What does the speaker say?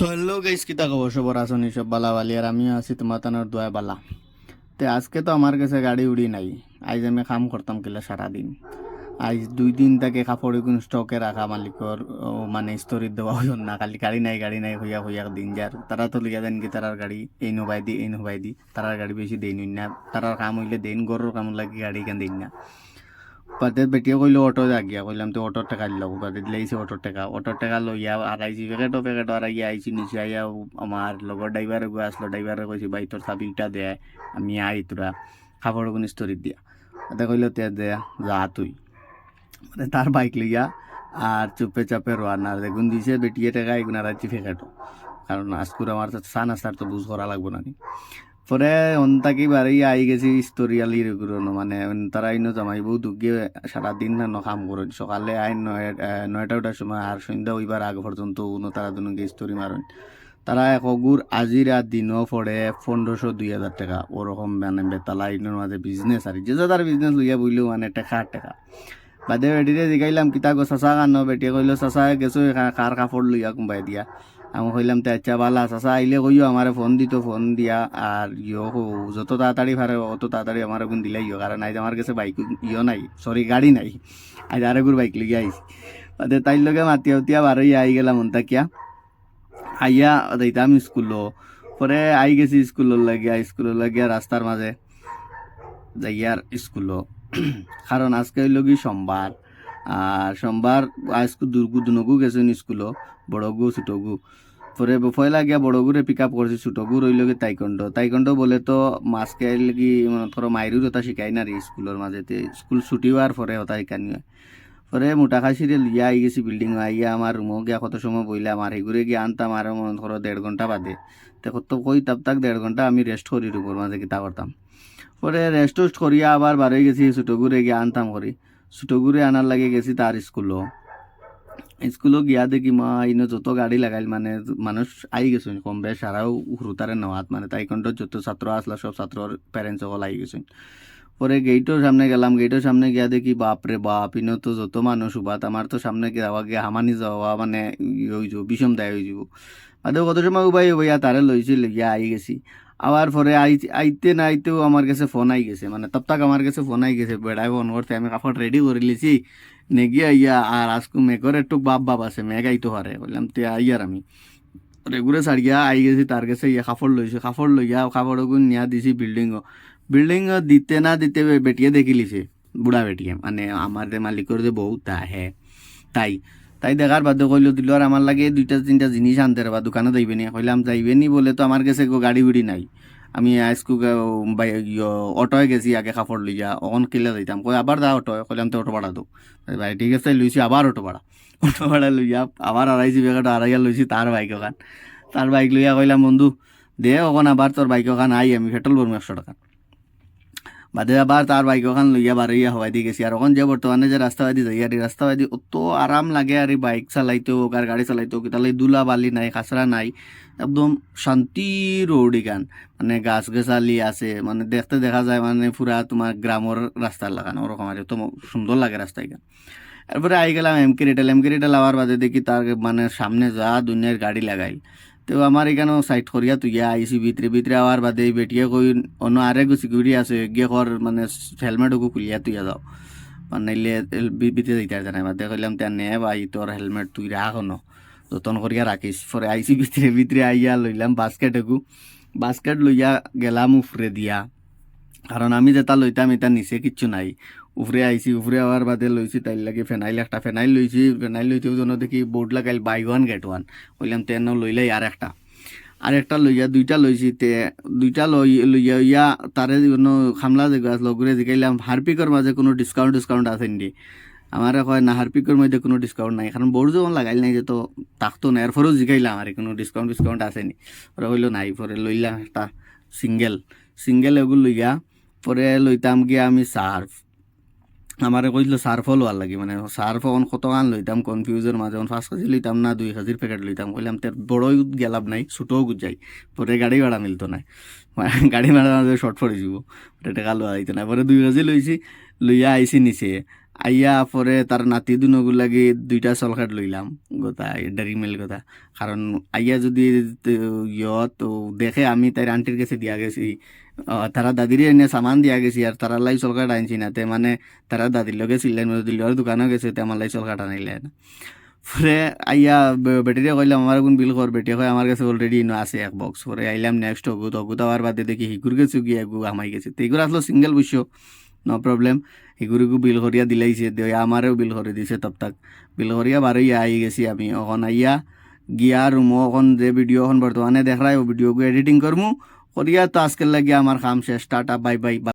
তো hello guys, কিতা খবর? সবার আসনি সব বালা বালি, আর আমিও আছি তোমার তানোর দোয়া বালা। তে আজকে তো আমার কাছে গাড়ি উড়ি নাই। আজ আমি কাম করতাম কিলা সারাদিন। আজ 2 দিন থেকে কাপড় এগুন স্টকে রাখা মালিকর মানে স্তরি দেওয়া হইল না, খালি গাড়ি নাই হইয়া হইয়া দিন যার। তারা তো লিয়া দেন কি তারার গাড়ি এই নবাই দি এই নবাই দি, তারার গাড়ি বেশি দেই না। তারার কাম হইলে দেন, গরুর কাম লাগে গাড়ি কেন দিন না। বাদে বেটিয়ে কইলো অটো জাগিয়া, কইলাম তো অটোর টাকা দিলাম। বাদে দিলাইছে অটোর টাকা লইয়া আর আইছি প্যাকেট আর আইয়া আইছি নিচে আইয়া। আমার লগর ড্রাইভারে গো আসলো, ড্রাইভারে কইছি ভাই তোর চাবিটা দে, আমি আই তোরা খাবার কোন স্তরিত দিয়া। তাতে কইলো তে দে, যা তুই। মানে তার বাইক লইয়া আর চুপে চাপে রোয়ানা দেখুন দিছে বেটিয়ে টাকা এগুন আর আইছি প্যাকেটও। কারণ আজকুর আমার তো চা নাস্তার তো বুঝ করা লাগবো না নি। পরে অন্তাকি বাড়ি আই গেছি স্তরিয়ালির গুরনো, মানে তারা ইনো জামাই বউ দুগিয়ে সারাদিন না কাম করেন। সকালে আইন 9টা সময় আর সন্ধ্যা ওইবার আগ পর্যন্ত উনো তারা দুনুকে স্তরি মারেন। তারা এক অগুর আজিরা দিনও পড়ে 1500-2000 টাকা ওরকম, মানে বেতালা ইনোর মাঝে বিজনেস আর যে যার বিজনেস লইয়া বইলেও মানে টাকা। বাদে বেটিরে জিগাইলাম কিতা গো চাচা কান্ন, বেটিয়ে কইলো চাচা গেছো কার কাপড় লইয়া কোনবাই দিয়া। আমি কইলাম তে আচ্ছা বালা, চাচা আইলে কইও আমারে ফোন দিত, ফোন দিয়া আর যত তাড়াতাড়ি পারে অত তাড়াতাড়ি আমার গুণ দিলাই কারণ আজ আমার কাছে বাইক নাই, সরি গাড়ি নাই। আজ আরেগুর বাইক লিগে আইছি। বাদে তাইর লগে মাতিয়া উতিয়া বারোই আই গেলাম অন্তাকিয়া। আইয়া যাইতাম স্কুলও। পরে আই গেছি স্কুলের লাগিয়া রাস্তার মাঝে যাইয়ার স্কুলও। কারণ আজকে হইল কি সোমবার, আর সোমবার আজকে দুনগু গেছেন স্কুলও, বড়গু ছোটগু। পরে পয়লা গিয়া বড়গুরে পিক আপ করছি, ছোটগু রইল কি তাইকন্ড বলে তো মাসকে লাগি মনে ধরো মাইরু কথা শিখাই না রে স্কুলের মাঝেতে, স্কুল ছুটি হওয়ার পরে হতা শিখানি হয়। পরে মোটা খাসিরে লিয়া আই গেছি বিল্ডিং আইয়া আমার রুমও গিয়া কত সময় বইলাম, আর এগুরে গিয়ে আনতাম আর মনে ধরো 1.5 ঘন্টা বাদে। তো তো কই তাক 1.5 ঘন্টা আমি রেস্ট করি রুমের মাঝে কিতা করতাম। পরে রেস্ট টেস্ট করিয়া আবার বারোই গেছি ছোটগুরে গিয়ে আনতাম করি। ছোটগুরে আনার লাগে গেছি তার স্কুলও গিয়া দেখি মা ইনো যত গাড়ি লাগাইল, মানে মানুষ আই গেছেন কম বেশ সারাও হুরুতারে নেওয়াত, মানে তাই কন্ঠ যত ছাত্র আসলা সব ছাত্রর প্যারেন্টস সকল আই গেছেন। পরে গেটের সামনে গেলাম, গেটের সামনে গিয়া দেখি বাপরে বাপ, ইনো তো যত মানুষ উবাত, আমার তো সামনে যাওয়া গিয়া হামানি যাওয়া মানে হয়ে যাব, বিষম দায় হয়ে যাব। আদৌ কত সময় উবাইয়া তারে লইছি লইয়া আই গেছি। আবার পরে আইতে না আইতেও আমার কাছে ফোন আই গেছে, মানে তপ্তাক আমার কাছে ফোন আই গেছে, বেড়াই ফোন করতে আমি কাপড় রেডি করে লিছি নেগিয়া আইয়া। আর আজকু মেঘর একটু বাপ আছে, মেঘ আইতো পারে, বললাম তে আইয়ার আমি রেগুরে ছাড়িয়া আই গেছি তার কাছে। ইয়া কাপড় লইয়া কাপড়গুন নিয়া দিছি বিল্ডিং দিতে না দিতে বেটিয়ে দেখি লিছে, বুড়া বেটিয়ে, মানে আমার যে মালিকর যে বউ তাই তাই দেখার বাধ্য কইলো দিল। আর আমার লাগে 2-3টা জিনিস আনতে বা দোকানে যাইবে নি, কইলাম যাইবে নি বলে তো আমার কাছে গাড়ি উড়ি নাই। আমি আজকু অটোয় গেছি আগে কাপড় লইয়া, অন কিলা যাইতাম, কই আবার যা অটো, কইলাম তো অটো ভাড়া দো। ভাই ঠিক আছে লইছি, আবার অটো ভাড়া লইয়া আবার আড়াইছি বেকাটা আড়াইয়া লইছি তার বাইক লইয়া কইলাম বন্ধু দে ওখান, আবার তোর বাইক ওখান আই আমি পেট্রোল ভরবো 100 টাকা। বাদে আবার তার বাইক ওখান লইয়া বারইয়া হওয়াই দিয়ে গেছি। আর ওখান যে বর্তমানে যে রাস্তাবাদি যাই আর রাস্তাবাদি অত আরাম লাগে আর বাইক চালাইতেও আর গাড়ি চালাইতেও, তাহলে দুলা বালি নাই, খাসরা নাই, একদম শান্তি রোড গান, মানে গাছ গাছালি আছে, মানে দেখতে দেখা যায় মানে পুরা তোমার গ্রামের রাস্তার লাগানো ওরকম আর তো সুন্দর লাগে রাস্তা গান। এরপরে আই গেলাম এমকে রিটেল আওয়ার বাদে দেখি তার মানে সামনে যা দুনিয়ার গাড়ি লাগাই। তো আমার এখানেও সাইড করিয়া তুইয়া আইসি ভিতরে আওয়ার বাদে বেটিয়ে কই অন্য আরেক সিকিউরিটি আছে গিয়ে কর, মানে হেলমেটও খুলিয়া তুইয়া যাও, মানে নাইলে ভিতরে যাইতে জানাই। বাদে কইলাম তে নে ভাই তোর হেলমেট তুই রাখ ন, যতন করিয়া রাখিস। পরে আইসি ভিতরে আইয়া লইলাম বাস্কেট লইয়া গেলাম উফরে দিয়া, কারণ আমি যেটা লইতাম এটা নিচে কিচ্ছু নাই। উপরে আওয়ার বাদে লইছি তাই লাগে একটা ফেনাইল লইছি, ফেনাইল লইতেও জন্য দেখি বোর্ড লাগাইল বাই 1 get 1। কইলাম তেন লইলাই আরেকটা লইয়া 2টা লইছি, তে 2টা লইয়া ইয়া তারে জন্য খামলা লগরে জিগাইলাম হারপিকর মাঝে কোনো ডিসকাউন্ট আছে নি। আমার কয় না হারপিকর মধ্যে কোনো ডিসকাউন্ট নাই, কারণ বোর্ড যখন লাগাইল নাই যে তো তাকতো না, এরপরেও জিগাইলাম আর কোনো ডিসকাউন্ট আছে নি। পরে হইলো নাই, পরে লইলাম একটা সিঙ্গেল এগুলো লইয়া। পরে লইতাম গিয়া আমি আমারে কইছিল সার্ফও লোয়ার লাগি, মানে সার্ফ অন কত গান লইতাম কনফিউজের মাঝে, 5 কেজি লইতাম না 2 কেজির প্যাকেট লইতাম। কইলাম তোর বড়ই গেলাম নাই, ছোটও গুজাই, পরে গাড়ি ভাড়া মিলতো না, গাড়ি ভাড়া মাঝে শর্ট পড়ে যাব, পরে টাকা লোয়া দিত না। পরে 2 কেজি লইছি, লইয়া আইসি নিচে। আইয়া পরে তার নাতি দুনগু লাগি 2টা সলকাট লইলাম গোটা ডেরি মিল কথা। কারণ আইয়া যদি ইয়ত দেখে আমি তাই আন্টির কাছে দিয়া গেছি, তারা দাদিরে এনে সামান দিয়া গেছি আর তারা লাই সলকাট আনছি না, তে মানে তারা দাদির লগে ছিলেন দিল দোকানে গেছে তে আমার লাই সলকাট আনাইলেন। পরে আইয়া বেটিরে কইলাম আমার কোন বিল কর, বেটি কয় আমার কাছে অলরেডি আছে 1 বক্স। পরে আইলাম নেক্সট অগুত হওয়ার বাদে দেখি হিগুর গেছে গিয়ে এগু আমাই গেছে, তো এগুলো আসলে সিঙ্গেল বৈশ্য, নো প্রবলেম। হিগুরিকু বিল করিয়া দিলাইছে, দিয়ে আমারও বিল করে দিছে তপ বিল করিয়া বারোই আই গেছি আমি। এখন আইয়া গিয়া রুমো এখন যে ভিডিও এখন বর্তমানে দেখায় ও ভিডিওকে এডিটিং করমু করিয়া, তো আজকের লাগিয়া আমার কাম শেষ। Tata bye bye.